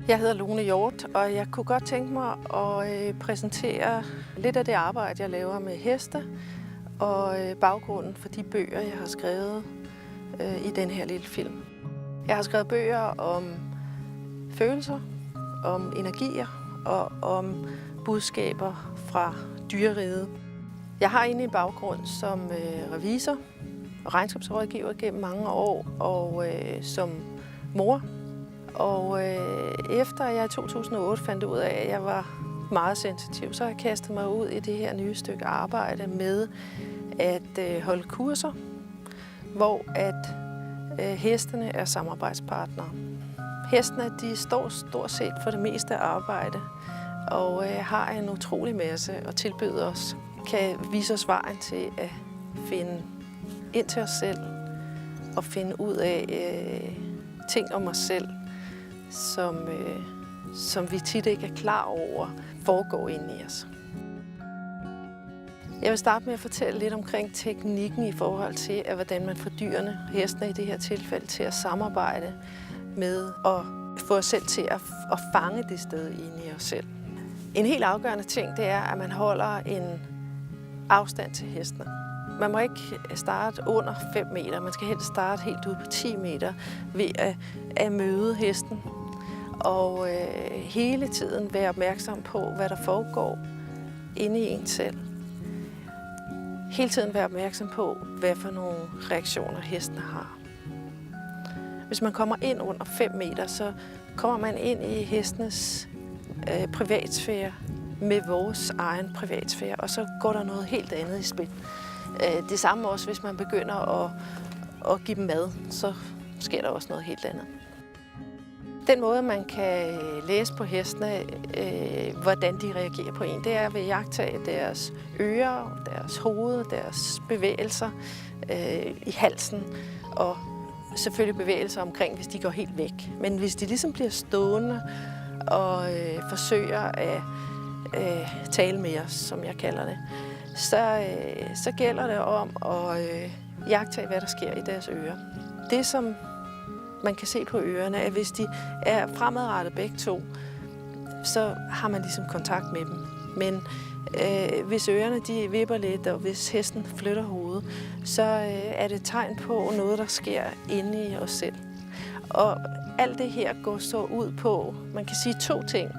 Jeg hedder Lone Hjort, og jeg kunne godt tænke mig at præsentere lidt af det arbejde, jeg laver med heste, og baggrunden for de bøger, jeg har skrevet i den her lille film. Jeg har skrevet bøger om følelser, om energier og om budskaber fra dyreriget. Jeg har egentlig en baggrund som revisor og regnskabsrådgiver gennem mange år, og som mor. Og efter jeg i 2008 fandt ud af, at jeg var meget sensitiv, så har jeg kastet mig ud i det her nye stykke arbejde med at holde kurser, hvor hestene er samarbejdspartnere. Hestene de står stort set for det meste af arbejde og har en utrolig masse at tilbyde os. Kan vise os vejen til at finde ind til os selv og finde ud af ting om os selv, som vi tit ikke er klar over, foregår inde i os. Jeg vil starte med at fortælle lidt omkring teknikken i forhold til, hvordan man får dyrene, hestene i det her tilfælde, til at samarbejde med at få os selv til at fange det sted inde i os selv. En helt afgørende ting, det er, at man holder en afstand til hestene. Man må ikke starte under 5 meter, man skal helst starte helt ude på 10 meter ved at møde hesten. Og hele tiden være opmærksom på, hvad der foregår inde i en selv. Hele tiden være opmærksom på, hvad for nogle reaktioner hesten har. Hvis man kommer ind under 5 meter, så kommer man ind i hestenes privatsfære med vores egen privatsfære, og så går der noget helt andet i spil. Det samme også, hvis man begynder at give dem mad, så sker der også noget helt andet. Den måde, man kan læse på hestene, hvordan de reagerer på en, det er ved at iagttage deres ører, deres hoved, deres bevægelser i halsen, og selvfølgelig bevægelser omkring, hvis de går helt væk. Men hvis de ligesom bliver stående og forsøger at tale med os, som jeg kalder det, så gælder det om at iagttage, hvad der sker i deres ører. Det, som man kan se på ørerne, er, at hvis de er fremadrettet begge to, så har man ligesom kontakt med dem. Men hvis ørerne de vipper lidt, og hvis hesten flytter hovedet, så er det et tegn på noget, der sker inde i os selv. Og alt det her går så ud på, man kan sige 2 ting.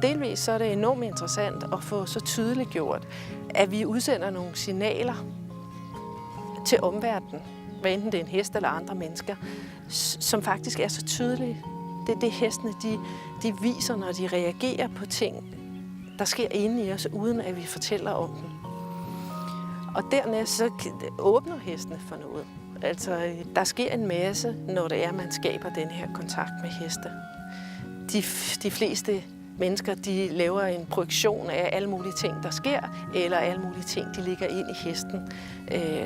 Delvis så er det enormt interessant at få så tydeligt gjort, at vi udsender nogle signaler til omverdenen, hvad enten det er en hest eller andre mennesker, som faktisk er så tydelige. Det er det, hestene de viser, når de reagerer på ting, der sker inde i os, uden at vi fortæller om dem. Og dernæst så åbner hestene for noget. Altså, der sker en masse, når det er, at man skaber den her kontakt med heste. De fleste mennesker de laver en projektion af alle mulige ting, der sker, eller alle mulige ting, de ligger ind i hesten,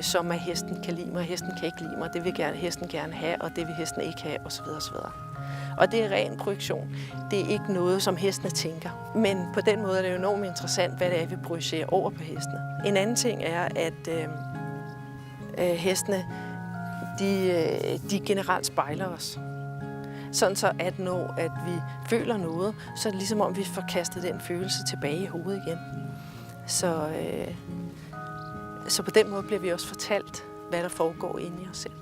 som at hesten kan lide mig, hesten kan ikke lide mig, det vil hesten gerne have, og det vil hesten ikke have, osv. osv. Og det er ren projektion. Det er ikke noget, som hestene tænker. Men på den måde er det jo enormt interessant, hvad det er, vi projicerer over på hestene. En anden ting er, at hestene de generelt spejler os. Sådan så, at når at vi føler noget, så er det ligesom om, vi får kastet den følelse tilbage i hovedet igen. Så på den måde bliver vi også fortalt, hvad der foregår inde i os selv.